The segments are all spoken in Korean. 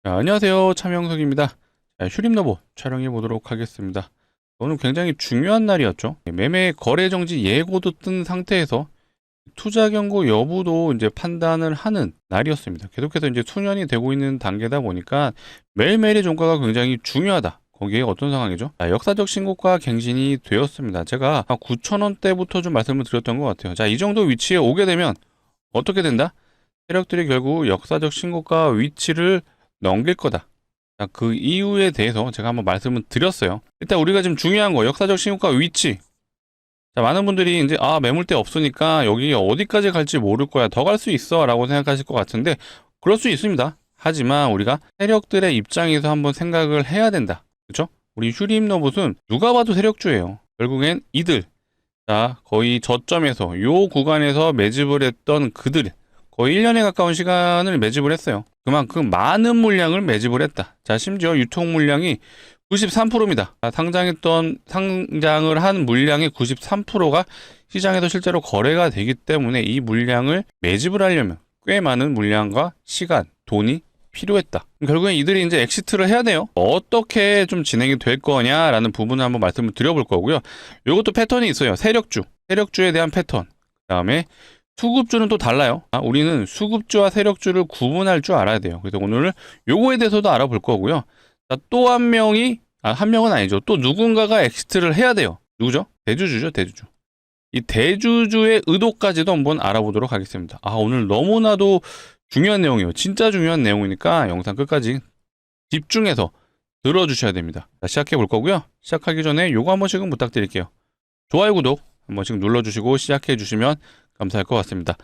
안녕하세요. 차명석입니다. 휴림로봇 촬영해 보도록 하겠습니다. 오늘 굉장히 중요한 날이었죠. 매매 거래 정지 예고도 뜬 상태에서 투자 경고 여부도 이제 판단을 하는 날이었습니다. 계속해서 이제 수년이 되고 있는 단계다 보니까 매일매일의 종가가 굉장히 중요하다. 거기에 어떤 상황이죠? 역사적 신고가 갱신이 되었습니다. 제가 9,000원대부터 좀 말씀을 드렸던 것 같아요. 자, 이 정도 위치에 오게 되면 어떻게 된다? 세력들이 결국 역사적 신고가 위치를 넘길 거다. 자, 그 이유에 대해서 제가 한번 말씀을 드렸어요. 일단 우리가 지금 중요한 거 역사적 신고가 위치. 자, 많은 분들이 이제 매물대 없으니까 여기 어디까지 갈지 모를 거야. 더 갈 수 있어 라고 생각하실 것 같은데 그럴 수 있습니다. 하지만 우리가 세력들의 입장에서 한번 생각을 해야 된다. 그렇죠? 우리 휴림로봇은 누가 봐도 세력주예요. 결국엔 이들, 자, 거의 저점에서 요 구간에서 매집을 했던 그들, 거의 1년에 가까운 시간을 매집을 했어요. 그만큼 많은 물량을 매집을 했다. 자, 심지어 유통 물량이 93%입니다. 상장을 한 물량의 93%가 시장에서 실제로 거래가 되기 때문에 이 물량을 매집을 하려면 꽤 많은 물량과 시간, 돈이 필요했다. 결국엔 이들이 이제 엑시트를 해야 돼요. 어떻게 좀 진행이 될 거냐라는 부분을 한번 말씀을 드려볼 거고요. 이것도 패턴이 있어요. 세력주에 대한 패턴. 그다음에 수급주는 또 달라요. 우리는 수급주와 세력주를 구분할 줄 알아야 돼요. 그래서 오늘 요거에 대해서도 알아볼 거고요. 또 한 명이, 한 명은 아니죠. 또 누군가가 엑시트를 해야 돼요. 누구죠? 대주주죠, 대주주. 이 대주주의 의도까지도 한번 알아보도록 하겠습니다. 오늘 너무나도 중요한 내용이에요. 진짜 중요한 내용이니까 영상 끝까지 집중해서 들어주셔야 됩니다. 자, 시작해 볼 거고요. 시작하기 전에 요거 한 번씩은 부탁드릴게요. 좋아요, 구독 한 번씩 눌러주시고 시작해 주시면 감사할 것 같습니다.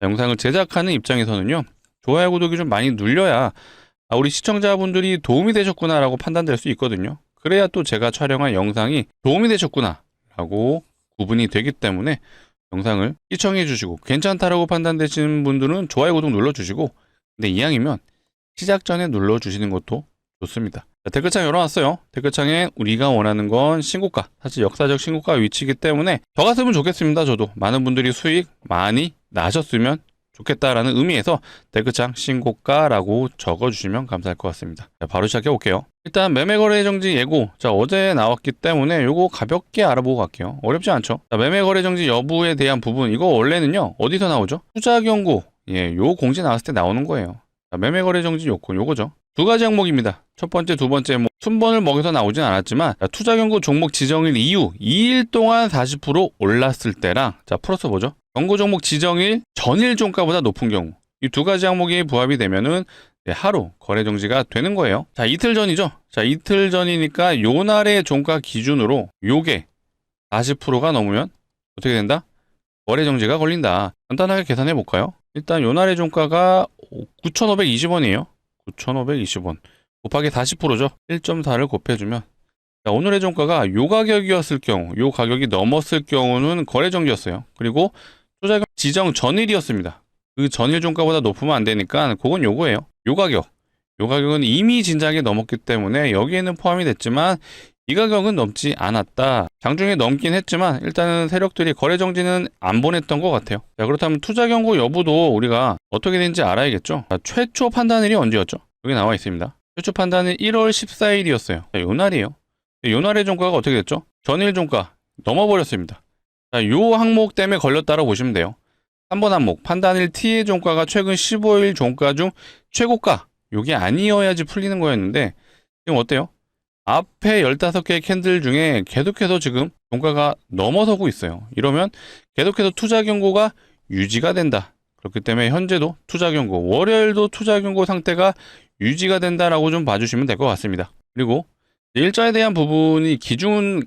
영상을 제작하는 입장에서는요, 좋아요, 구독이 좀 많이 눌려야 우리 시청자분들이 도움이 되셨구나라고 판단될 수 있거든요. 그래야 또 제가 촬영한 영상이 도움이 되셨구나라고 구분이 되기 때문에 영상을 시청해 주시고 괜찮다라고 판단되시는 분들은 좋아요, 구독 눌러주시고, 근데 이왕이면 시작 전에 눌러주시는 것도 좋습니다. 자, 댓글창 열어놨어요. 댓글창에 우리가 원하는 건 신고가, 사실 역사적 신고가 위치이기 때문에 더 갔으면 좋겠습니다. 저도 많은 분들이 수익 많이 나셨으면 좋겠다라는 의미에서 댓글창 신고가라고 적어주시면 감사할 것 같습니다. 자, 바로 시작해 볼게요. 일단 매매거래 정지 예고, 자, 어제 나왔기 때문에 요거 가볍게 알아보고 갈게요. 어렵지 않죠? 자, 매매거래 정지 여부에 대한 부분, 이거 원래는요 어디서 나오죠? 투자 경고, 요 공지 나왔을 때 나오는 거예요. 자, 매매거래 정지 요거죠. 두 가지 항목입니다. 첫 번째, 두 번째, 순번을 먹여서 나오진 않았지만, 자, 투자 경고 종목 지정일 이후 2일 동안 40% 올랐을 때랑, 자, 플러스 뭐죠? 경고 종목 지정일 전일 종가보다 높은 경우, 이 두 가지 항목이 부합이 되면은 하루 거래 정지가 되는 거예요. 자, 이틀 전이죠. 자, 이틀 전이니까 요 날의 종가 기준으로 요게 40%가 넘으면 어떻게 된다? 거래 정지가 걸린다. 간단하게 계산해 볼까요? 일단 요 날의 종가가 9,520원이에요. 9,520원 곱하기 40%죠. 1.4를 곱해주면, 자, 오늘의 종가가 요 가격이었을 경우, 요 가격이 넘었을 경우는 거래 정지였어요. 그리고 투자 지정 전일이었습니다. 그 전일 종가보다 높으면 안 되니까 그건 요거예요. 요 가격은 이미 진작에 넘었기 때문에 여기에는 포함이 됐지만 이 가격은 넘지 않았다. 장중에 넘긴 했지만 일단은 세력들이 거래 정지는 안 보냈던 것 같아요. 자, 그렇다면 투자 경고 여부도 우리가 어떻게 되는지 알아야겠죠. 자, 최초 판단일이 언제였죠? 여기 나와 있습니다. 최초 판단일 1월 14일이었어요. 자, 요 날이에요. 요 날의 종가가 어떻게 됐죠? 전일 종가 넘어버렸습니다. 자, 요 항목 때문에 걸렸다고 보시면 돼요. 3번 항목, 판단일 T의 종가가 최근 15일 종가 중 최고가, 요게 아니어야지 풀리는 거였는데 지금 어때요? 앞에 15개의 캔들 중에 계속해서 지금 종가가 넘어서고 있어요. 이러면 계속해서 투자 경고가 유지가 된다. 그렇기 때문에 현재도 투자 경고, 월요일도 투자 경고 상태가 유지가 된다라고 좀 봐주시면 될 것 같습니다. 그리고 일자에 대한 부분이 기준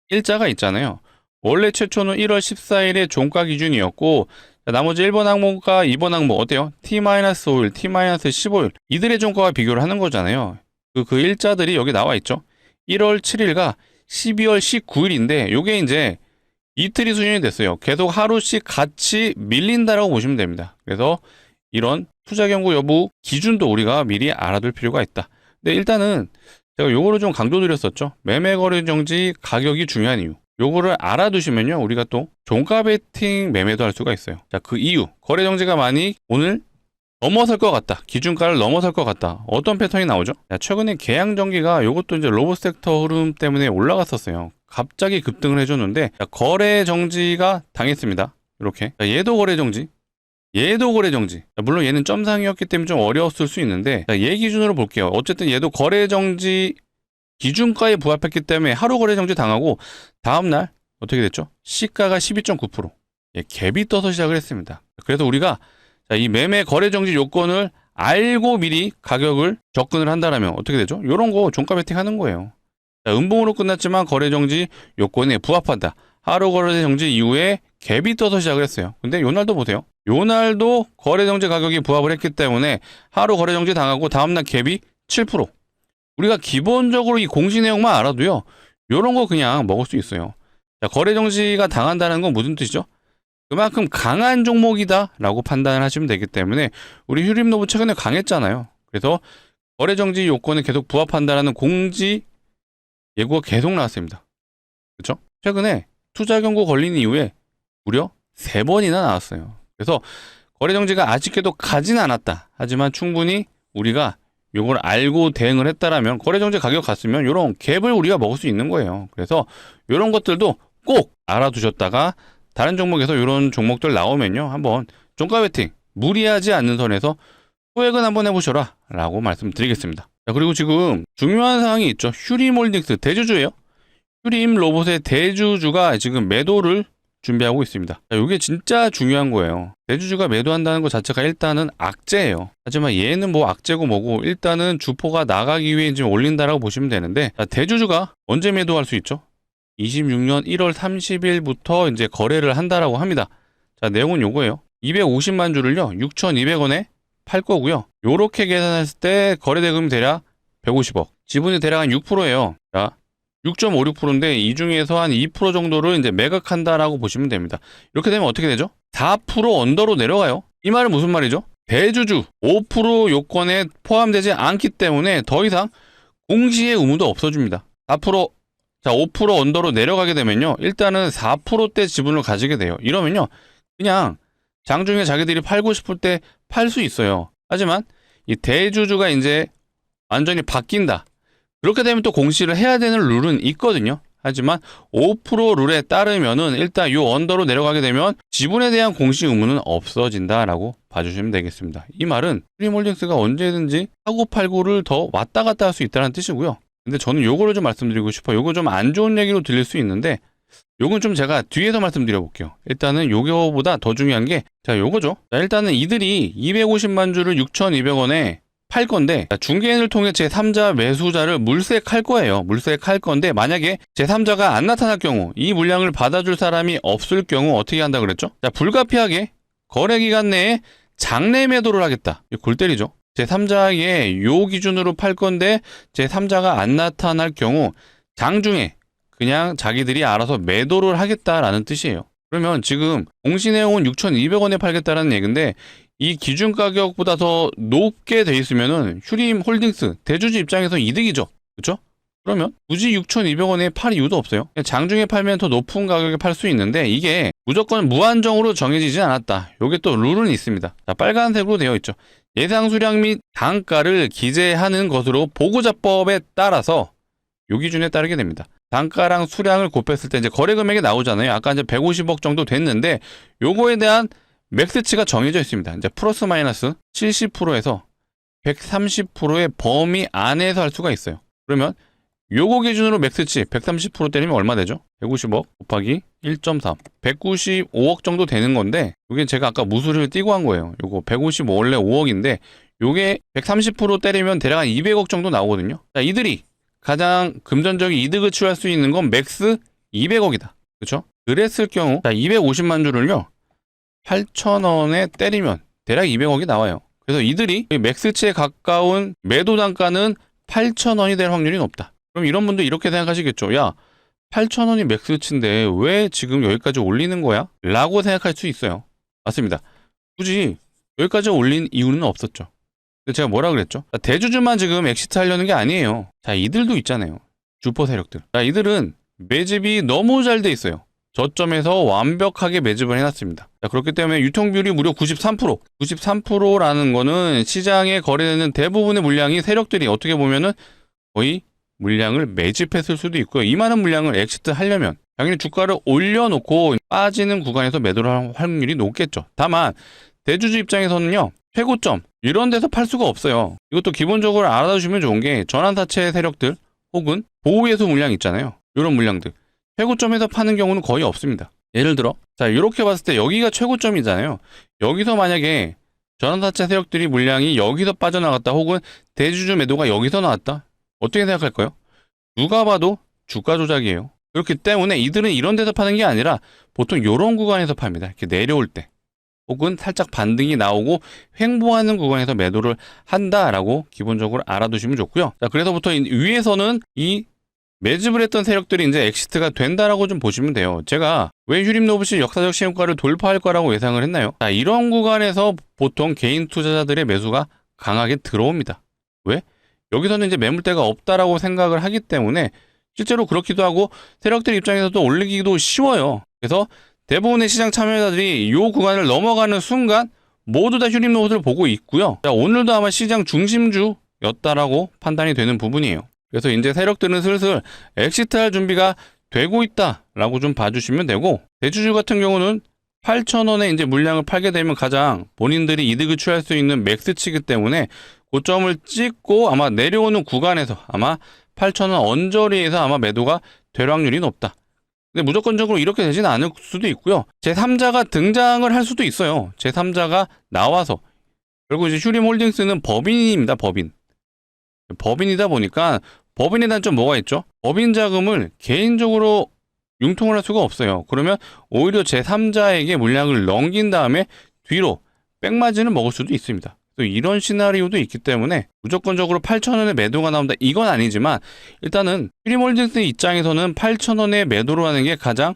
일자가 있잖아요. 원래 최초는 1월 14일의 종가 기준이었고, 나머지 1번 항목과 2번 항목 어때요? T-5일, T-15일 이들의 종가와 비교를 하는 거잖아요. 그 일자들이 여기 나와 있죠. 1월 7일과 12월 19일인데 요게 이제 이틀이 수준이 됐어요. 계속 하루씩 같이 밀린다라고 보시면 됩니다. 그래서 이런 투자 경고 여부 기준도 우리가 미리 알아둘 필요가 있다. 근데 일단은 제가 요거를 좀 강조드렸었죠. 매매 거래 정지 가격이 중요한 이유. 요거를 알아두시면요, 우리가 또 종가 베팅 매매도 할 수가 있어요. 자, 그 이유, 거래 정지가 많이 오늘 넘어설 것 같다. 기준가를 넘어설 것 같다. 어떤 패턴이 나오죠? 자, 최근에 계양전기가 이것도 이제 로봇 섹터 흐름 때문에 올라갔었어요. 갑자기 급등을 해줬는데 자, 거래 정지가 당했습니다. 이렇게. 자, 얘도 거래 정지. 얘도 거래 정지. 자, 물론 얘는 점상이었기 때문에 좀 어려웠을 수 있는데 자, 얘 기준으로 볼게요. 어쨌든 얘도 거래 정지 기준가에 부합했기 때문에 하루 거래 정지 당하고 다음날 어떻게 됐죠? 시가가 12.9%. 예, 갭이 떠서 시작을 했습니다. 그래서 우리가 자, 이 매매 거래 정지 요건을 알고 미리 가격을 접근을 한다면 어떻게 되죠? 이런 거 종가 베팅 하는 거예요. 자, 음봉으로 끝났지만 거래 정지 요건에 부합한다. 하루 거래 정지 이후에 갭이 떠서 시작을 했어요. 근데 요날도 보세요. 요날도 거래 정지 가격이 부합을 했기 때문에 하루 거래 정지 당하고 다음날 갭이 7%. 우리가 기본적으로 이 공시 내용만 알아도요. 요런 거 그냥 먹을 수 있어요. 자, 거래 정지가 당한다는 건 무슨 뜻이죠? 그만큼 강한 종목이다라고 판단을 하시면 되기 때문에 우리 휴림노브 최근에 강했잖아요. 그래서 거래 정지 요건에 계속 부합한다라는 공지 예고가 계속 나왔습니다. 그렇죠? 최근에 투자 경고 걸린 이후에 무려 3번이나 나왔어요. 그래서 거래 정지가 아쉽게도 가진 않았다. 하지만 충분히 우리가 요걸 알고 대응을 했다라면 거래 정지 가격 갔으면 이런 갭을 우리가 먹을 수 있는 거예요. 그래서 이런 것들도 꼭 알아두셨다가 다른 종목에서 이런 종목들 나오면요. 한번 종가 베팅 무리하지 않는 선에서 소액은 한번 해보셔라 라고 말씀드리겠습니다. 자, 그리고 지금 중요한 사항이 있죠. 휴림홀딩스 대주주예요. 휴림 로봇의 대주주가 지금 매도를 준비하고 있습니다. 자, 이게 진짜 중요한 거예요. 대주주가 매도한다는 것 자체가 일단은 악재예요. 하지만 얘는 뭐 악재고 뭐고 일단은 주포가 나가기 위해 지금 올린다라고 보시면 되는데 자, 대주주가 언제 매도할 수 있죠? 26년 1월 30일부터 이제 거래를 한다라고 합니다. 자, 내용은 요거예요. 250만 주를요, 6,200원에 팔 거고요. 요렇게 계산했을 때 거래 대금이 대략 150억. 지분이 대략 한 6%예요. 자, 6.56%인데 이 중에서 한 2% 정도를 이제 매각한다라고 보시면 됩니다. 이렇게 되면 어떻게 되죠? 4% 언더로 내려가요. 이 말은 무슨 말이죠? 대주주 5% 요건에 포함되지 않기 때문에 더 이상 공시의 의무도 없어집니다. 4% 자, 5% 언더로 내려가게 되면요. 일단은 4%대 지분을 가지게 돼요. 이러면요. 그냥 장중에 자기들이 팔고 싶을 때 팔 수 있어요. 하지만 이 대주주가 이제 완전히 바뀐다. 그렇게 되면 또 공시를 해야 되는 룰은 있거든요. 하지만 5% 룰에 따르면은 일단 이 언더로 내려가게 되면 지분에 대한 공시 의무는 없어진다라고 봐주시면 되겠습니다. 이 말은 휴림홀딩스가 언제든지 사고 팔고를 더 왔다 갔다 할 수 있다는 뜻이고요. 근데 저는 요거를 좀 말씀드리고 싶어요. 요거 좀 안 좋은 얘기로 들릴 수 있는데 요건 좀 제가 뒤에서 말씀드려 볼게요. 일단은 요거보다 더 중요한 게 자, 요거죠. 자, 일단은 이들이 250만 주를 6,200원에 팔 건데 중개인을 통해 제3자 매수자를 물색할 거예요. 물색할 건데 만약에 제3자가 안 나타날 경우 이 물량을 받아줄 사람이 없을 경우 어떻게 한다 그랬죠? 자, 불가피하게 거래 기간 내에 장내 매도를 하겠다. 골 때리죠. 제3자에게 요 기준으로 팔 건데 제3자가 안 나타날 경우 장중에 그냥 자기들이 알아서 매도를 하겠다라는 뜻이에요. 그러면 지금 공시 내용은 6,200원에 팔겠다라는 얘기인데 이 기준 가격보다 더 높게 돼 있으면은 휴림홀딩스 대주주 입장에서 이득이죠. 그렇죠? 그러면 굳이 6,200원에 팔 이유도 없어요. 장중에 팔면 더 높은 가격에 팔 수 있는데 이게 무조건 무한정으로 정해지지 않았다. 요게 또 룰은 있습니다. 자, 빨간색으로 되어 있죠. 예상 수량 및 단가를 기재하는 것으로 보고자법에 따라서 요 기준에 따르게 됩니다. 단가랑 수량을 곱했을 때 이제 거래 금액이 나오잖아요. 아까 이제 150억 정도 됐는데 요거에 대한 맥스치가 정해져 있습니다. 이제 플러스 마이너스 70%에서 130%의 범위 안에서 할 수가 있어요. 그러면 요거 기준으로 맥스치 130% 때리면 얼마 되죠? 150억 곱하기 1.3 195억 정도 되는 건데 이게 제가 아까 무수를 띄고 한 거예요. 요거 155 원래 5억인데 요게 130% 때리면 대략 한 200억 정도 나오거든요. 자, 이들이 가장 금전적인 이득을 취할 수 있는 건 맥스 200억이다. 그렇죠? 그랬을 경우 자, 250만 주를요. 8,000원에 때리면 대략 200억이 나와요. 그래서 이들이 맥스치에 가까운 매도 단가는 8,000원이 될 확률이 높다. 그럼 이런 분들 이렇게 생각하시겠죠. 야, 8,000원이 맥스치인데 왜 지금 여기까지 올리는 거야? 라고 생각할 수 있어요. 맞습니다. 굳이 여기까지 올린 이유는 없었죠. 근데 제가 뭐라 그랬죠? 대주주만 지금 엑시트 하려는 게 아니에요. 자, 이들도 있잖아요. 주포 세력들. 자, 이들은 매집이 너무 잘 돼 있어요. 저점에서 완벽하게 매집을 해놨습니다. 자, 그렇기 때문에 유통 비율이 무려 93%. 93%라는 거는 시장에 거래되는 대부분의 물량이 세력들이 어떻게 보면은 거의 물량을 매집했을 수도 있고요. 이 많은 물량을 엑시트 하려면 당연히 주가를 올려놓고 빠지는 구간에서 매도를 할 확률이 높겠죠. 다만 대주주 입장에서는요, 최고점 이런 데서 팔 수가 없어요. 이것도 기본적으로 알아두시면 좋은 게 전환사채 세력들 혹은 보호예수 물량 있잖아요. 이런 물량들 최고점에서 파는 경우는 거의 없습니다. 예를 들어 자, 이렇게 봤을 때 여기가 최고점이잖아요. 여기서 만약에 전환사채 세력들이 물량이 여기서 빠져나갔다 혹은 대주주 매도가 여기서 나왔다, 어떻게 생각할까요? 누가 봐도 주가 조작이에요. 그렇기 때문에 이들은 이런 데서 파는 게 아니라 보통 이런 구간에서 팝니다. 이렇게 내려올 때 혹은 살짝 반등이 나오고 횡보하는 구간에서 매도를 한다라고 기본적으로 알아두시면 좋고요. 자, 그래서부터 위에서는 이 매집을 했던 세력들이 이제 엑시트가 된다라고 좀 보시면 돼요. 제가 왜 휴림로봇이 역사적 시행가를 돌파할 거라고 예상을 했나요? 자, 이런 구간에서 보통 개인 투자자들의 매수가 강하게 들어옵니다. 왜? 여기서는 이제 매물대가 없다라고 생각을 하기 때문에 실제로 그렇기도 하고 세력들 입장에서도 올리기도 쉬워요. 그래서 대부분의 시장 참여자들이 이 구간을 넘어가는 순간 모두 다 휴림로봇을 보고 있고요. 자, 오늘도 아마 시장 중심주였다라고 판단이 되는 부분이에요. 그래서 이제 세력들은 슬슬 엑시트할 준비가 되고 있다라고 좀 봐주시면 되고, 대주주 같은 경우는 8,000원에 이제 물량을 팔게 되면 가장 본인들이 이득을 취할 수 있는 맥스치기 때문에 고점을 찍고 아마 내려오는 구간에서 아마 8,000원 언저리에서 아마 매도가 될 확률이 높다. 근데 무조건적으로 이렇게 되지는 않을 수도 있고요. 제3자가 등장을 할 수도 있어요. 제3자가 나와서. 그리고 이제 휴림홀딩스는 법인입니다. 법인이다 보니까 법인에 대한 좀 뭐가 있죠? 법인 자금을 개인적으로 융통을 할 수가 없어요. 그러면 오히려 제3자에게 물량을 넘긴 다음에 뒤로 백마진을 먹을 수도 있습니다. 또 이런 시나리오도 있기 때문에 무조건적으로 8,000원에 매도가 나온다 이건 아니지만, 일단은 휴림홀딩스 입장에서는 8,000원에 매도를 하는 게 가장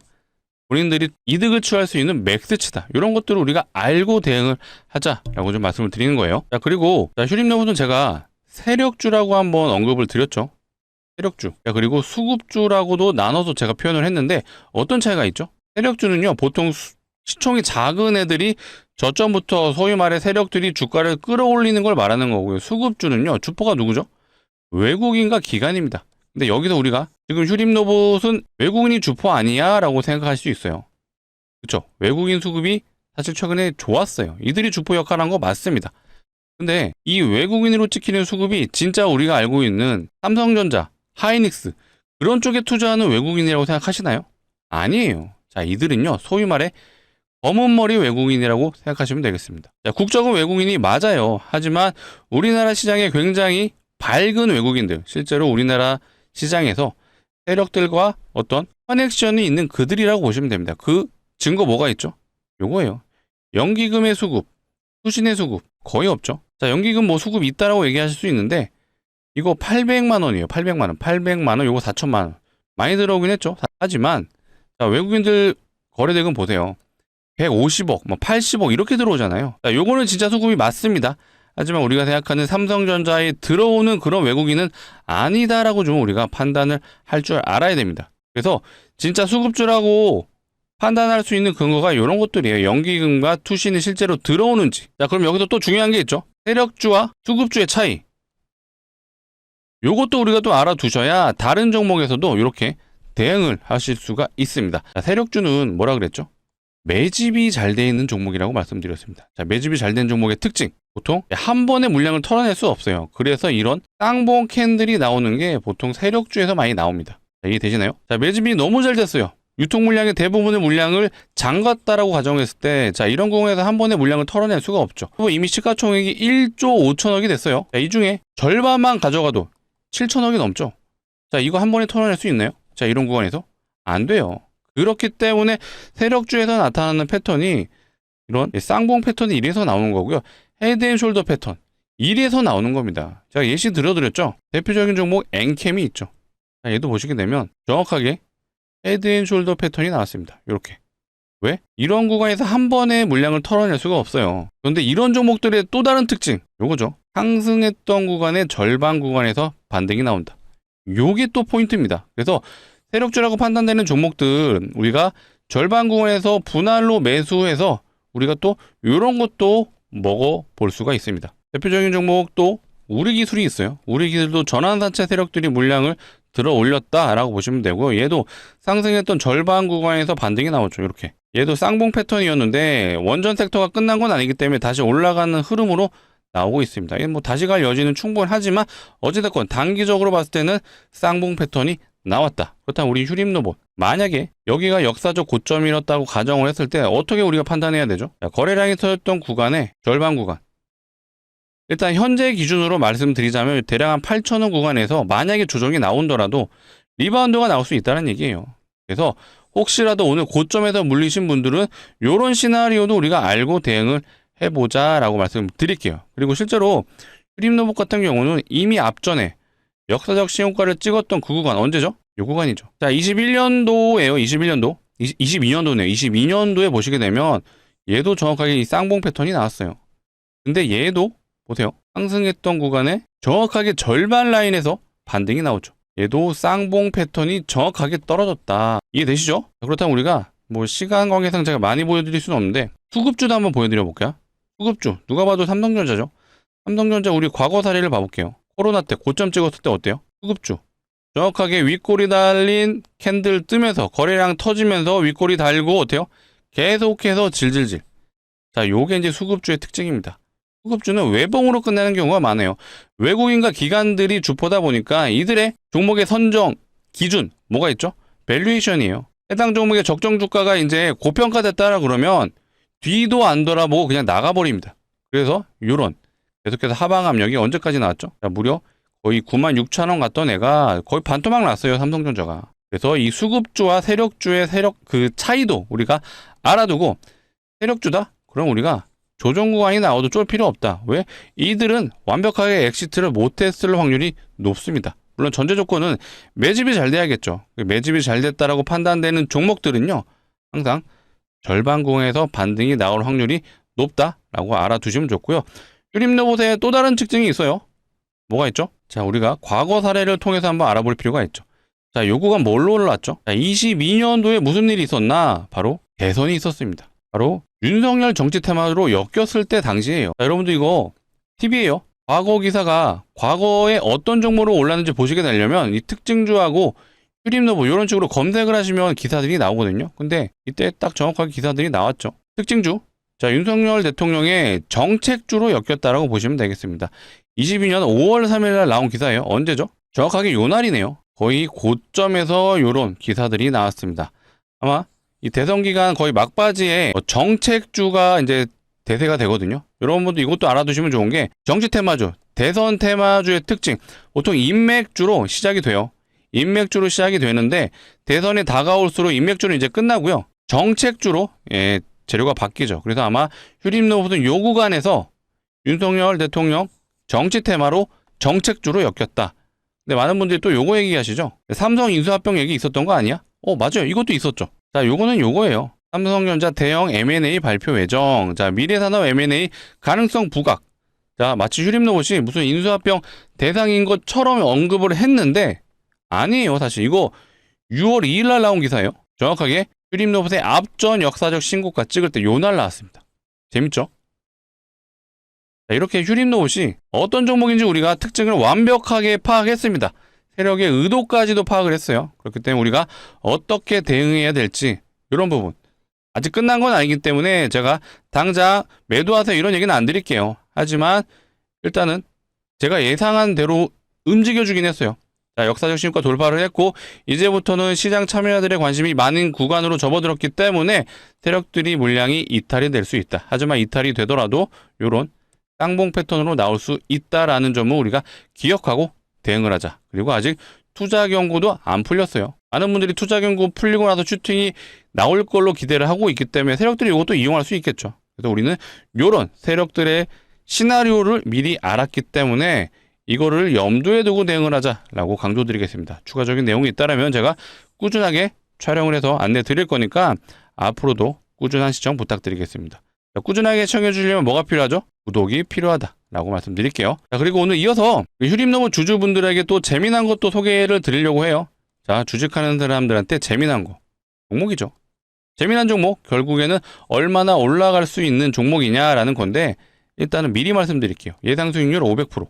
본인들이 이득을 취할 수 있는 맥스치다. 이런 것들을 우리가 알고 대응을 하자라고 좀 말씀을 드리는 거예요. 자, 그리고 휴림로봇은 제가 세력주라고 한번 언급을 드렸죠. 세력주. 자, 그리고 수급주라고도 나눠서 제가 표현을 했는데 어떤 차이가 있죠? 세력주는요, 보통 시총이 작은 애들이 저점부터 소위 말해 세력들이 주가를 끌어올리는 걸 말하는 거고요. 수급주는요, 주포가 누구죠? 외국인과 기관입니다. 근데 여기서 우리가 지금 휴림로봇은 외국인이 주포 아니야? 라고 생각할 수 있어요. 그렇죠? 외국인 수급이 사실 최근에 좋았어요. 이들이 주포 역할을 한 거 맞습니다. 근데 이 외국인으로 찍히는 수급이 진짜 우리가 알고 있는 삼성전자, 하이닉스 그런 쪽에 투자하는 외국인이라고 생각하시나요? 아니에요. 자, 이들은요, 소위 말해 검은 머리 외국인이라고 생각하시면 되겠습니다. 자, 국적은 외국인이 맞아요. 하지만 우리나라 시장에 굉장히 밝은 외국인들, 실제로 우리나라 시장에서 세력들과 어떤 커넥션이 있는 그들이라고 보시면 됩니다. 그 증거 뭐가 있죠? 요거예요. 연기금의 수급, 수신의 수급 거의 없죠. 자, 연기금 뭐 수급 있다라고 얘기하실 수 있는데 이거 800만 원이에요. 800만 원. 800만 원, 요거 4천만 원. 많이 들어오긴 했죠. 하지만 자, 외국인들 거래대금 보세요. 150억, 뭐 80억 이렇게 들어오잖아요. 자, 요거는 진짜 수급이 맞습니다. 하지만 우리가 생각하는 삼성전자에 들어오는 그런 외국인은 아니다라고 좀 우리가 판단을 할 줄 알아야 됩니다. 그래서 진짜 수급주라고 판단할 수 있는 근거가 이런 것들이에요. 연기금과 투신이 실제로 들어오는지. 자, 그럼 여기서 또 중요한 게 있죠. 세력주와 수급주의 차이. 요것도 우리가 또 알아두셔야 다른 종목에서도 이렇게 대응을 하실 수가 있습니다. 자, 세력주는 뭐라 그랬죠? 매집이 잘 돼 있는 종목이라고 말씀드렸습니다. 자, 매집이 잘 된 종목의 특징. 보통 한 번에 물량을 털어낼 수 없어요. 그래서 이런 쌍봉 캔들이 나오는 게 보통 세력주에서 많이 나옵니다. 자, 이해되시나요? 자, 매집이 너무 잘 됐어요. 유통 물량의 대부분의 물량을 잠갔다라고 가정했을 때, 자, 이런 경우에서 한 번에 물량을 털어낼 수가 없죠. 이미 시가총액이 1조 5천억이 됐어요. 자, 이 중에 절반만 가져가도 7천억이 넘죠. 자, 이거 한 번에 털어낼 수 있나요? 자, 이런 구간에서 안 돼요. 그렇기 때문에 세력주에서 나타나는 패턴이 이런 쌍봉 패턴이 이래서 나오는 거고요. 헤드앤숄더 패턴 이래서 나오는 겁니다. 제가 예시 들어드렸죠. 대표적인 종목 엔캠이 있죠. 자, 얘도 보시게 되면 정확하게 헤드앤숄더 패턴이 나왔습니다. 이렇게. 왜? 이런 구간에서 한 번에 물량을 털어낼 수가 없어요. 그런데 이런 종목들의 또 다른 특징 요거죠. 상승했던 구간의 절반 구간에서 반등이 나온다. 요게 또 포인트입니다. 그래서 세력주라고 판단되는 종목들 우리가 절반 구간에서 분할로 매수해서 우리가 또 이런 것도 먹어볼 수가 있습니다. 대표적인 종목 또 우리 기술이 있어요. 우리 기술도 전환사채 세력들이 물량을 들어 올렸다라고 보시면 되고요. 얘도 상승했던 절반 구간에서 반등이 나오죠. 이렇게. 얘도 쌍봉 패턴이었는데 원전 섹터가 끝난 건 아니기 때문에 다시 올라가는 흐름으로 나오고 있습니다. 뭐 다시 갈 여지는 충분하지만 어찌됐건 단기적으로 봤을 때는 쌍봉 패턴이 나왔다. 그렇다면 우리 휴림로봇 만약에 여기가 역사적 고점이었다고 가정을 했을 때 어떻게 우리가 판단해야 되죠? 자, 거래량이 터졌던 구간의 절반 구간, 일단 현재 기준으로 말씀드리자면 대략 한 8,000원 구간에서 만약에 조정이 나온더라도 리바운드가 나올 수 있다는 얘기예요. 그래서 혹시라도 오늘 고점에서 물리신 분들은 이런 시나리오도 우리가 알고 대응을 해보자라고 말씀드릴게요. 그리고 실제로 휴림로봇 같은 경우는 이미 앞전에 역사적 신고가를 찍었던 그 구간 언제죠? 이 구간이죠. 자, 21년도에요. 21년도. 22년도네요. 22년도에 보시게 되면 얘도 정확하게 이 쌍봉 패턴이 나왔어요. 근데 얘도 보세요. 상승했던 구간에 정확하게 절반 라인에서 반등이 나오죠. 얘도 쌍봉 패턴이 정확하게 떨어졌다. 이해되시죠? 그렇다면 우리가 뭐 시간 관계상 제가 많이 보여드릴 수는 없는데 수급주도 한번 보여드려 볼게요. 수급주 누가 봐도 삼성전자죠. 삼성전자 우리 과거 사례를 봐볼게요. 코로나 때 고점 찍었을 때 어때요? 수급주 정확하게 윗꼬리 달린 캔들 뜨면서 거래량 터지면서 윗꼬리 달고 어때요? 계속해서 질질질. 자, 요게 이제 수급주의 특징입니다. 수급주는 외봉으로 끝나는 경우가 많아요. 외국인과 기관들이 주포다 보니까 이들의 종목의 선정 기준 뭐가 있죠? 밸류에이션이에요. 해당 종목의 적정 주가가 이제 고평가됐다라 그러면 뒤도 안 돌아보고 그냥 나가버립니다. 그래서 요런 계속해서 하방 압력이 언제까지 나왔죠? 자, 무려 거의 96,000원 갔던 애가 거의 반토막 났어요. 삼성전자가. 그래서 이 수급주와 세력주의 그 차이도 우리가 알아두고 세력주다? 그럼 우리가 조정 구간이 나와도 쫄 필요 없다. 왜? 이들은 완벽하게 엑시트를 못했을 확률이 높습니다. 물론 전제 조건은 매집이 잘 돼야겠죠. 매집이 잘 됐다라고 판단되는 종목들은요. 항상 절반 구간에서 반등이 나올 확률이 높다라고 알아두시면 좋고요. 휴림로봇의 또 다른 특징이 있어요. 뭐가 있죠? 자, 우리가 과거 사례를 통해서 한번 알아볼 필요가 있죠. 자, 요 구간 뭘로 올랐죠? 자, 22년도에 무슨 일이 있었나? 바로 대선이 있었습니다. 바로 윤석열 정치 테마로 엮였을 때 당시에요. 자, 여러분들 이거 팁이에요. 과거 기사가 과거에 어떤 종목으로 올랐는지 보시게 되려면 이 특징주하고 휴림로봇 이런 식으로 검색을 하시면 기사들이 나오거든요. 근데 이때 딱 정확하게 기사들이 나왔죠. 특징주. 자, 윤석열 대통령의 정책주로 엮였다라고 보시면 되겠습니다. 22년 5월 3일 날 나온 기사예요. 언제죠? 정확하게 요 날이네요. 거의 고점에서 요런 기사들이 나왔습니다. 아마 이 대선 기간 거의 막바지에 정책주가 이제 대세가 되거든요. 여러분들도 이것도 알아두시면 좋은 게 정치 테마주, 대선 테마주의 특징. 보통 인맥주로 시작이 돼요. 인맥주로 시작이 되는데 대선이 다가올수록 인맥주는 이제 끝나고요. 정책주로 재료가 바뀌죠. 그래서 아마 휴림로봇은 요 구간에서 윤석열 대통령 정치 테마로 정책주로 엮였다. 근데 많은 분들이 또 요거 얘기하시죠. 삼성 인수합병 얘기 있었던 거 아니야? 맞아요. 이것도 있었죠. 자, 요거는 요거예요. 삼성전자 대형 M&A 발표 예정. 자, 미래산업 M&A 가능성 부각. 자, 마치 휴림로봇이 무슨 인수합병 대상인 것처럼 언급을 했는데 아니에요. 사실 이거 6월 2일 날 나온 기사예요. 정확하게 휴림로봇의 앞전 역사적 신고가 찍을 때 요 날 나왔습니다. 재밌죠? 자, 이렇게 휴림로봇이 어떤 종목인지 우리가 특징을 완벽하게 파악했습니다. 세력의 의도까지도 파악을 했어요. 그렇기 때문에 우리가 어떻게 대응해야 될지 이런 부분. 아직 끝난 건 아니기 때문에 제가 당장 매도하세요 이런 얘기는 안 드릴게요. 하지만 일단은 제가 예상한 대로 움직여주긴 했어요. 자, 역사적 신고가 돌파를 했고 이제부터는 시장 참여자들의 관심이 많은 구간으로 접어들었기 때문에 세력들이 물량이 이탈이 될 수 있다. 하지만 이탈이 되더라도 이런 쌍봉 패턴으로 나올 수 있다라는 점을 우리가 기억하고 대응을 하자. 그리고 아직 투자 경고도 안 풀렸어요. 많은 분들이 투자 경고 풀리고 나서 슈팅이 나올 걸로 기대를 하고 있기 때문에 세력들이 이것도 이용할 수 있겠죠. 그래서 우리는 이런 세력들의 시나리오를 미리 알았기 때문에 이거를 염두에 두고 대응을 하자라고 강조드리겠습니다. 추가적인 내용이 있다면 제가 꾸준하게 촬영을 해서 안내 드릴 거니까 앞으로도 꾸준한 시청 부탁드리겠습니다. 자, 꾸준하게 시청해 주시려면 뭐가 필요하죠? 구독이 필요하다라고 말씀드릴게요. 자, 그리고 오늘 이어서 휴림로봇 주주분들에게 또 재미난 것도 소개를 드리려고 해요. 자, 주식하는 사람들한테 재미난 거. 종목이죠. 재미난 종목, 결국에는 얼마나 올라갈 수 있는 종목이냐라는 건데 일단은 미리 말씀드릴게요. 예상 수익률 500%.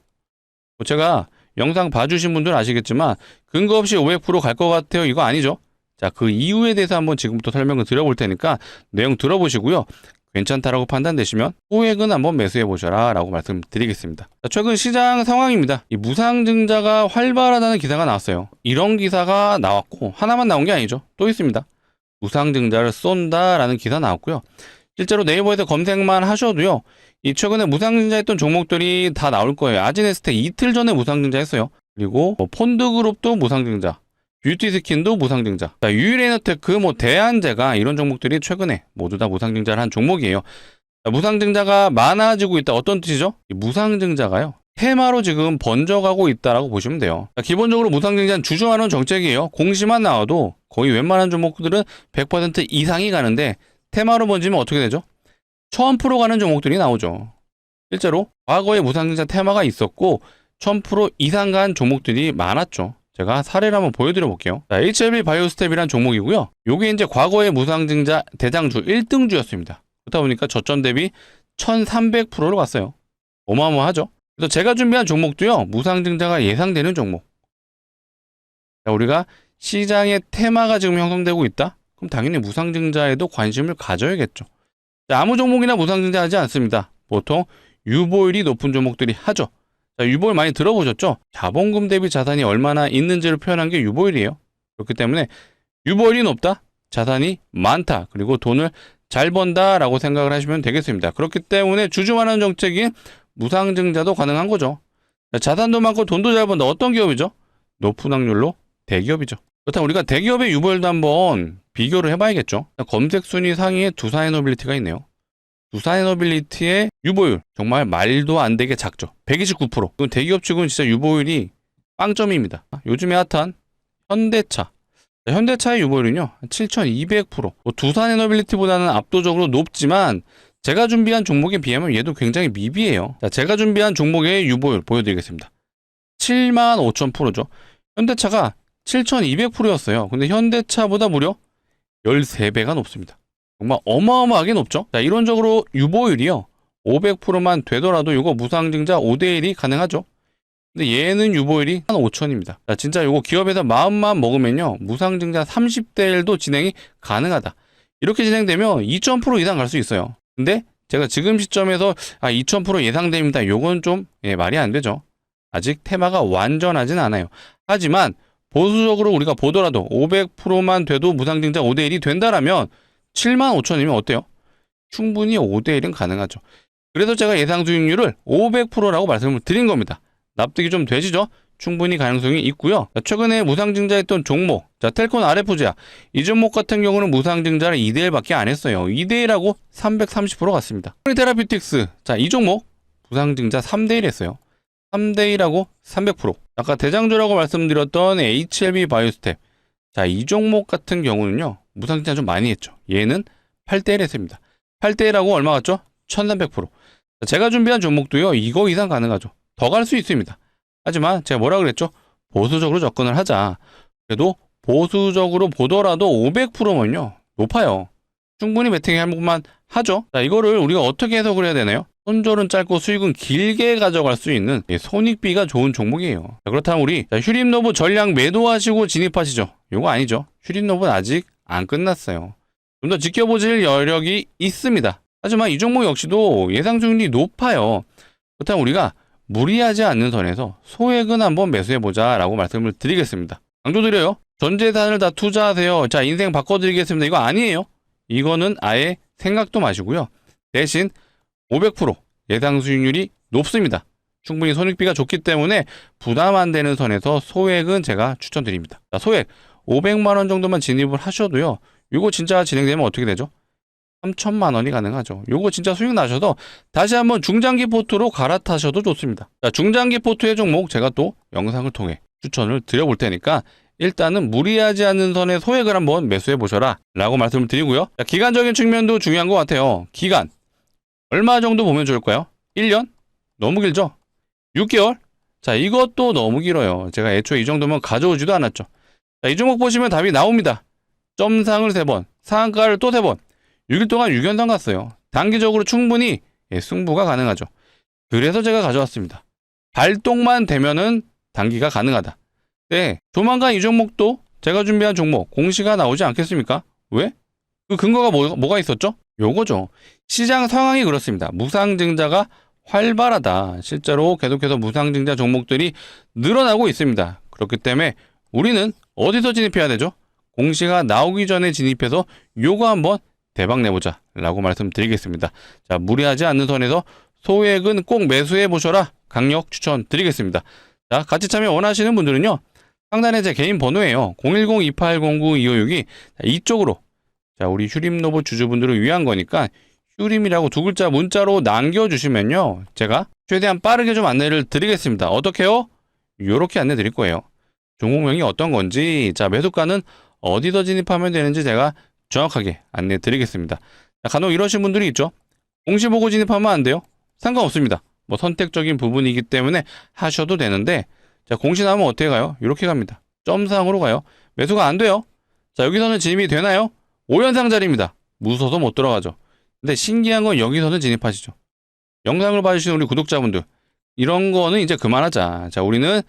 제가 영상 봐주신 분들은 아시겠지만 근거 없이 500%갈 것 같아요. 이거 아니죠? 자, 그 이유에 대해서 한번 지금부터 설명을 드려볼 테니까 내용 들어보시고요. 괜찮다라고 판단되시면 소액은 한번 매수해 보셔라 라고 말씀드리겠습니다. 자, 최근 시장 상황입니다. 이 무상증자가 활발하다는 기사가 나왔어요. 이런 기사가 나왔고 하나만 나온 게 아니죠. 또 있습니다. 무상증자를 쏜다라는 기사 나왔고요. 실제로 네이버에서 검색만 하셔도요. 이 최근에 무상증자했던 종목들이 다 나올 거예요. 아지네스텍 이틀 전에 무상증자 했어요. 그리고 폰드그룹도 무상증자, 뷰티스킨도 무상증자, 유일에너테크, 대한제가 이런 종목들이 최근에 모두 다 무상증자를 한 종목이에요. 무상증자가 많아지고 있다. 어떤 뜻이죠? 이 무상증자가요. 테마로 지금 번져가고 있다라고 보시면 돼요. 기본적으로 무상증자는 주주환원 정책이에요. 공시만 나와도 거의 웬만한 종목들은 100% 이상이 가는데 테마로 번지면 어떻게 되죠? 1000% 가는 종목들이 나오죠. 실제로 과거에 무상증자 테마가 있었고 1000% 이상 간 종목들이 많았죠. 제가 사례를 한번 보여드려 볼게요. 자, HLB 바이오스텝이란 종목이고요. 요게 이제 과거의 무상증자 대장주 1등주였습니다. 그렇다 보니까 저점 대비 1300%를 갔어요. 어마어마하죠. 그래서 제가 준비한 종목도요. 무상증자가 예상되는 종목. 자, 우리가 시장의 테마가 지금 형성되고 있다? 그럼 당연히 무상증자에도 관심을 가져야겠죠. 자, 아무 종목이나 무상증자 하지 않습니다. 보통 유보율이 높은 종목들이 하죠. 자, 유보율 많이 들어보셨죠? 자본금 대비 자산이 얼마나 있는지를 표현한 게 유보율이에요. 그렇기 때문에 유보율이 높다, 자산이 많다, 그리고 돈을 잘 번다라고 생각을 하시면 되겠습니다. 그렇기 때문에 주주환원 정책인 무상증자도 가능한 거죠. 자, 자산도 많고 돈도 잘 번다. 어떤 기업이죠? 높은 확률로 대기업이죠. 그렇다면 우리가 대기업의 유보율도 한번 비교를 해봐야겠죠. 검색 순위 상위에 두산에너빌리티가 있네요. 두산에너빌리티의 유보율 정말 말도 안 되게 작죠. 129%. 이건 대기업 치고는 진짜 유보율이 빵점입니다. 요즘에 핫한 현대차. 현대차의 유보율은요 7200%. 두산에너빌리티보다는 압도적으로 높지만 제가 준비한 종목에 비하면 얘도 굉장히 미비해요. 자, 제가 준비한 종목의 유보율 보여드리겠습니다. 75,000%죠. 현대차가 7200%였어요. 근데 현대차보다 무려 13배가 높습니다. 정말 어마어마하게 높죠. 자, 이론적으로 유보율이요 500%만 되더라도 이거 무상증자 5대1이 가능하죠. 근데 얘는 유보율이 한 5천입니다. 자, 진짜 이거 기업에서 마음만 먹으면요 무상증자 30대1도 진행이 가능하다. 이렇게 진행되면 2000% 이상 갈 수 있어요. 근데 제가 지금 시점에서 2000% 예상됩니다. 요건 좀 말이 안 되죠. 아직 테마가 완전하진 않아요. 하지만 보수적으로 우리가 보더라도 500%만 돼도 무상증자 5대1이 된다라면 75,000이면 어때요? 충분히 5대1은 가능하죠. 그래서 제가 예상 수익률을 500%라고 말씀을 드린 겁니다. 납득이 좀 되시죠? 충분히 가능성이 있고요. 최근에 무상증자했던 종목, 자, 텔콘 RFG야. 이 종목 같은 경우는 무상증자를 2대1밖에 안 했어요. 2대1하고 330% 갔습니다. 테라피틱스, 자, 이 종목 무상증자 3대1 했어요. 3대1하고 300%. 아까 대장주라고 말씀드렸던 HLB 바이오스텝. 자, 이 종목 같은 경우는요. 무상증자 좀 많이 했죠. 얘는 8대1 했습니다. 8대1하고 얼마 갔죠? 1300%. 제가 준비한 종목도요. 이거 이상 가능하죠. 더 갈 수 있습니다. 하지만 제가 뭐라 그랬죠? 보수적으로 접근을 하자. 그래도 보수적으로 보더라도 500%면요. 높아요. 충분히 베팅할 만만 하죠. 자, 이거를 우리가 어떻게 해석을 해야 되나요? 손절은 짧고 수익은 길게 가져갈 수 있는 손익비가 좋은 종목이에요. 자, 그렇다면 우리 휴림노브 전량 매도하시고 진입하시죠. 이거 아니죠. 휴림노브는 아직 안 끝났어요. 좀 더 지켜보실 여력이 있습니다. 하지만 이 종목 역시도 예상 수익률이 높아요. 그렇다면 우리가 무리하지 않는 선에서 소액은 한번 매수해보자 라고 말씀을 드리겠습니다. 강조드려요. 전 재산을 다 투자하세요. 자, 인생 바꿔드리겠습니다. 이거 아니에요. 이거는 아예 생각도 마시고요. 대신 500% 예상 수익률이 높습니다. 충분히 손익비가 좋기 때문에 부담 안 되는 선에서 소액은 제가 추천드립니다. 자, 소액 500만 원 정도만 진입을 하셔도요. 이거 진짜 진행되면 어떻게 되죠? 3천만 원이 가능하죠. 요거 진짜 수익 나셔도 다시 한번 중장기 포트로 갈아타셔도 좋습니다. 자, 중장기 포트의 종목 제가 또 영상을 통해 추천을 드려볼 테니까 일단은 무리하지 않는 선에 소액을 한번 매수해 보셔라 라고 말씀을 드리고요. 자, 기간적인 측면도 중요한 것 같아요. 기간 얼마 정도 보면 좋을까요? 1년? 너무 길죠? 6개월? 자, 이것도 너무 길어요. 제가 애초에 이 정도면 가져오지도 않았죠. 자, 이 종목 보시면 답이 나옵니다. 점상을 3번, 상한가를 또 3번, 6일 동안 6연상 갔어요. 단기적으로 충분히 승부가 가능하죠. 그래서 제가 가져왔습니다. 발동만 되면은 단기가 가능하다. 네, 조만간 이 종목도 제가 준비한 종목 공시가 나오지 않겠습니까? 왜? 그 근거가 뭐가 있었죠? 요거죠. 시장 상황이 그렇습니다. 무상증자가 활발하다. 실제로 계속해서 무상증자 종목들이 늘어나고 있습니다. 그렇기 때문에 우리는 어디서 진입해야 되죠? 공시가 나오기 전에 진입해서 요거 한번 대박 내보자 라고 말씀드리겠습니다. 자, 무리하지 않는 선에서 소액은 꼭 매수해 보셔라 강력 추천드리겠습니다. 자, 같이 참여 원하시는 분들은요, 상단에 제 개인 번호예요. 010-2809-256이 이쪽으로, 자, 우리 휴림로봇 주주분들을 위한 거니까 휴림이라고 2글자 문자로 남겨주시면요, 제가 최대한 빠르게 좀 안내를 드리겠습니다. 어떻게요? 요렇게 안내 드릴 거예요. 종목명이 어떤 건지, 자, 매수가는 어디서 진입하면 되는지 제가 정확하게 안내 드리겠습니다. 자, 간혹 이러신 분들이 있죠. 공시 보고 진입하면 안 돼요? 상관없습니다. 뭐 선택적인 부분이기 때문에 하셔도 되는데, 자, 공시 나오면 어떻게 가요? 이렇게 갑니다. 점상으로 가요. 매수가 안 돼요. 자, 여기서는 진입이 되나요? 5연상 자리입니다. 무서워서 못 들어가죠. 근데 신기한 건 여기서는 진입하시죠. 영상을 봐주시는 우리 구독자분들, 이런 거는 이제 그만하자. 자, 우리는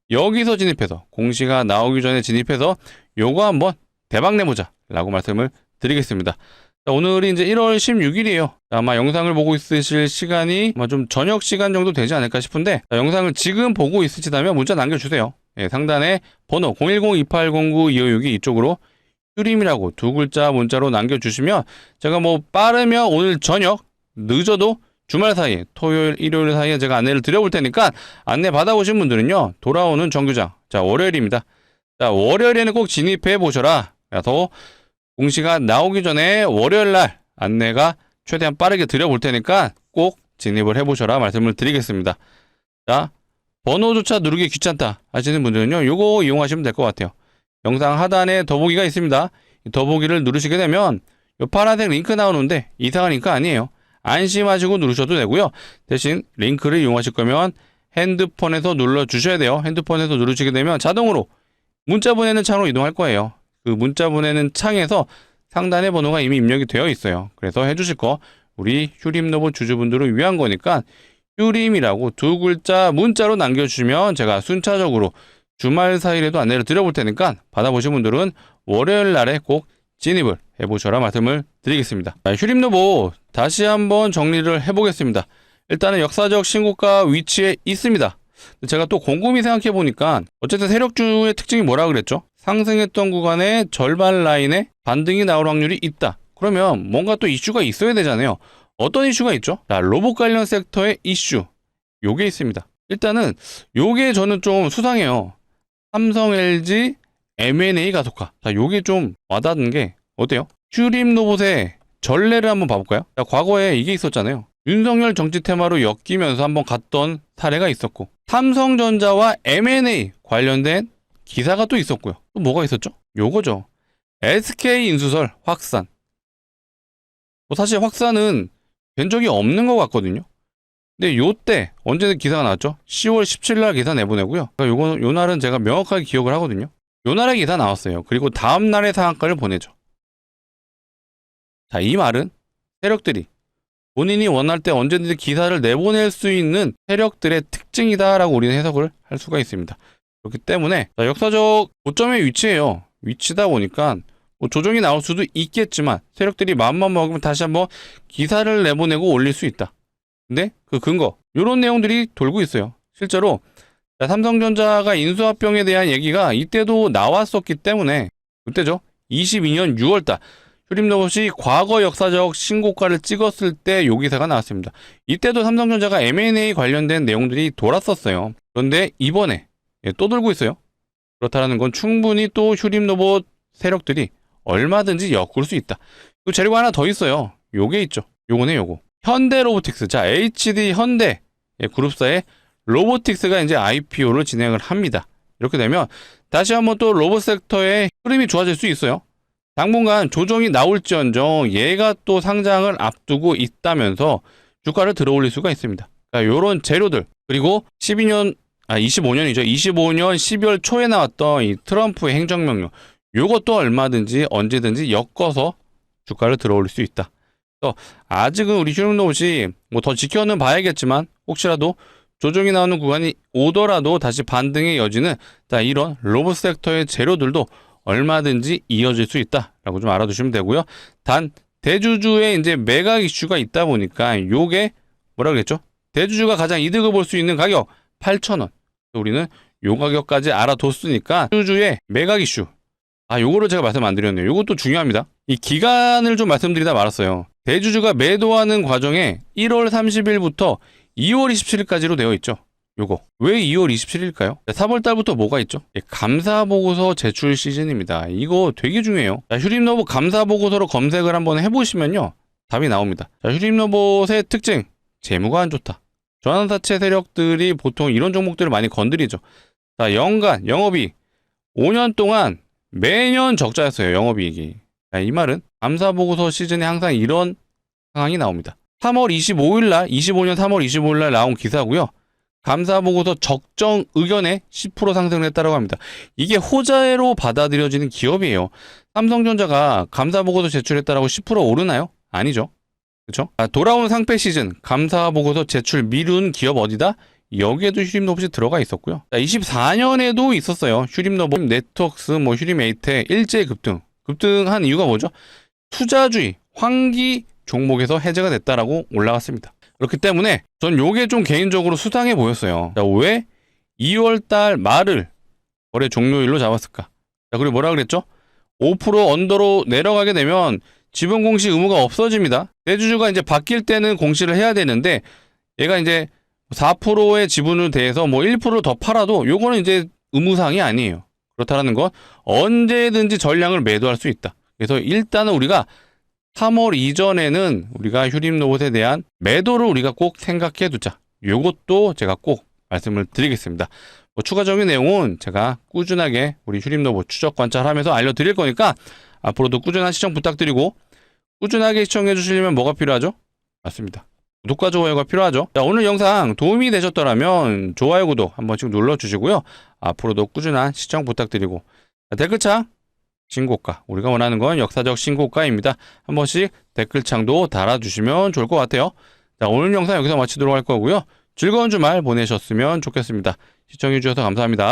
여기서 진입해서, 공시가 나오기 전에 진입해서 요거 한번 대박 내보자 라고 말씀을 드리겠습니다. 자, 오늘이 이제 1월 16일이에요. 아마 영상을 보고 있으실 시간이 아마 좀 저녁 시간 정도 되지 않을까 싶은데, 자, 영상을 지금 보고 있으시다면 문자 남겨주세요. 예, 상단에 번호 010-2809-256이 이쪽으로 휴림이라고 2글자 문자로 남겨주시면 제가 뭐 빠르면 오늘 저녁, 늦어도 주말 사이에, 토요일, 일요일 사이에 제가 안내를 드려볼 테니까 안내 받아보신 분들은요, 돌아오는 정규장, 자, 월요일입니다. 자, 월요일에는 꼭 진입해 보셔라. 그래서 공시가 나오기 전에 월요일날 안내가 최대한 빠르게 드려볼 테니까 꼭 진입을 해보셔라 말씀을 드리겠습니다. 자, 번호조차 누르기 귀찮다 하시는 분들은요, 요거 이용하시면 될 것 같아요. 영상 하단에 더보기가 있습니다. 이 더보기를 누르시게 되면 요 파란색 링크 나오는데 이상한 링크 아니에요. 안심하시고 누르셔도 되고요. 대신 링크를 이용하실 거면 핸드폰에서 눌러주셔야 돼요. 핸드폰에서 누르시게 되면 자동으로 문자 보내는 창으로 이동할 거예요. 그 문자 보내는 창에서 상단의 번호가 이미 입력이 되어 있어요. 그래서 해주실 거, 우리 휴림로봇 주주분들을 위한 거니까 휴림이라고 2글자 문자로 남겨주시면 제가 순차적으로 주말 사이에도 안내를 드려볼 테니까 받아보신 분들은 월요일 날에 꼭 진입을 해보셔라 말씀을 드리겠습니다. 자, 휴림로봇 다시 한번 정리를 해보겠습니다. 일단은 역사적 신고가 위치에 있습니다. 제가 또 곰곰이 생각해 보니까 어쨌든 세력주의 특징이 뭐라 그랬죠? 상승했던 구간의 절반 라인에 반등이 나올 확률이 있다. 그러면 뭔가 또 이슈가 있어야 되잖아요. 어떤 이슈가 있죠? 자, 로봇 관련 섹터의 이슈, 요게 있습니다. 일단은 요게 저는 좀 수상해요. 삼성 LG M&A 가속화. 자, 요게 좀 와닿는 게 어때요? 휴림로봇의 전례를 한번 봐볼까요? 자, 과거에 이게 있었잖아요. 윤석열 정치 테마로 엮이면서 한번 갔던 사례가 있었고, 삼성전자와 M&A 관련된 기사가 또 있었고요. 또 뭐가 있었죠? 요거죠. SK인수설 확산. 뭐 사실 확산은 된 적이 없는 것 같거든요. 근데 요때 언제 기사가 나왔죠? 10월 17일 날 기사 내보내고요. 그러니까 요 날은 제가 명확하게 기억을 하거든요. 요 날에 기사 나왔어요. 그리고 다음 날에 상한가를 보내죠. 자, 이 말은 세력들이 본인이 원할 때 언제든지 기사를 내보낼 수 있는 세력들의 특징이다라고 우리는 해석을 할 수가 있습니다. 그렇기 때문에 역사적 고점의 위치예요. 위치다 보니까 뭐 조정이 나올 수도 있겠지만 세력들이 마음만 먹으면 다시 한번 기사를 내보내고 올릴 수 있다. 근데 그 근거, 이런 내용들이 돌고 있어요. 실제로 삼성전자가 인수합병에 대한 얘기가 이때도 나왔었기 때문에, 그때죠. 22년 6월달 휴림로봇이 과거 역사적 신고가를 찍었을 때 요 기사가 나왔습니다. 이때도 삼성전자가 M&A 관련된 내용들이 돌았었어요. 그런데 이번에 또 돌고 있어요. 그렇다는 건 충분히 또 휴림로봇 세력들이 얼마든지 엮을 수 있다. 그 재료가 하나 더 있어요. 요게 있죠. 요거네, 요거. 현대로보틱스. 자, HD 현대 그룹사의 로보틱스가 이제 IPO를 진행을 합니다. 이렇게 되면 다시 한번 또 로봇 섹터의 흐름이 좋아질 수 있어요. 당분간 조정이 나올지언정 얘가 또 상장을 앞두고 있다면서 주가를 들어올릴 수가 있습니다. 그러니까 요런 재료들, 그리고 25년이죠. 25년 12월 초에 나왔던 이 트럼프의 행정명령, 요것도 얼마든지 언제든지 엮어서 주가를 들어올릴 수 있다. 그래서 아직은 우리 휴림로봇이 뭐 더 지켜는 봐야겠지만 혹시라도 조정이 나오는 구간이 오더라도 다시 반등의 여지는 이런 로봇 섹터의 재료들도 얼마든지 이어질 수 있다라고 좀 알아두시면 되고요. 단 대주주의 이제 매각 이슈가 있다 보니까 요게 뭐라 그랬죠? 대주주가 가장 이득을 볼 수 있는 가격 8,000원. 우리는 요 가격까지 알아뒀으니까 대주주의 매각 이슈. 요거를 제가 말씀 안 드렸네요. 요것도 중요합니다. 이 기간을 좀 말씀드리다 말았어요. 대주주가 매도하는 과정에 1월 30일부터 2월 27일까지로 되어 있죠. 요거. 왜 2월 27일일까요? 3월 달부터 뭐가 있죠? 감사 보고서 제출 시즌입니다. 이거 되게 중요해요. 휴림로봇 감사 보고서로 검색을 한번 해보시면요. 답이 나옵니다. 휴림로봇의 특징. 재무가 안 좋다. 전환사채 세력들이 보통 이런 종목들을 많이 건드리죠. 연간 영업이익 5년 동안 매년 적자였어요. 영업이익이. 이 말은 감사보고서 시즌에 항상 이런 상황이 나옵니다. 3월 25일 날 25년 3월 25일 날 나온 기사고요. 감사보고서 적정 의견에 10% 상승을 했다고 합니다. 이게 호재로 받아들여지는 기업이에요. 삼성전자가 감사보고서 제출했다라고 10% 오르나요? 아니죠. 그렇죠? 돌아온 상패 시즌 감사보고서 제출 미룬 기업 어디다? 여기에도 휴림로봇이 들어가 있었고요. 24년에도 있었어요. 휴림로봇, 네트워크스, 휴림에이테 일제 급등. 급등한 이유가 뭐죠? 투자주의, 환기 종목에서 해제가 됐다라고 올라갔습니다. 그렇기 때문에 전 요게 좀 개인적으로 수상해 보였어요. 왜 2월 달 말을 거래 종료일로 잡았을까? 그리고 뭐라 그랬죠? 5% 언더로 내려가게 되면 지분 공시 의무가 없어집니다. 대주주가 이제 바뀔 때는 공시를 해야 되는데 얘가 이제 4%의 지분을 대해서 1%더 팔아도 요거는 이제 의무사항이 아니에요. 그렇다는 건 언제든지 전량을 매도할 수 있다. 그래서 일단은 우리가 3월 이전에는 우리가 휴림로봇에 대한 매도를 우리가 꼭 생각해 두자. 요것도 제가 꼭 말씀을 드리겠습니다. 추가적인 내용은 제가 꾸준하게 우리 휴림로봇 추적 관찰하면서 알려드릴 거니까 앞으로도 꾸준한 시청 부탁드리고 꾸준하게 시청해 주시려면 뭐가 필요하죠? 맞습니다. 구독과 좋아요가 필요하죠. 오늘 영상 도움이 되셨더라면 좋아요, 구독 한 번씩 눌러주시고요. 앞으로도 꾸준한 시청 부탁드리고 댓글창 신고가, 우리가 원하는 건 역사적 신고가입니다. 한 번씩 댓글창도 달아주시면 좋을 것 같아요. 오늘 영상 여기서 마치도록 할 거고요. 즐거운 주말 보내셨으면 좋겠습니다. 시청해주셔서 감사합니다.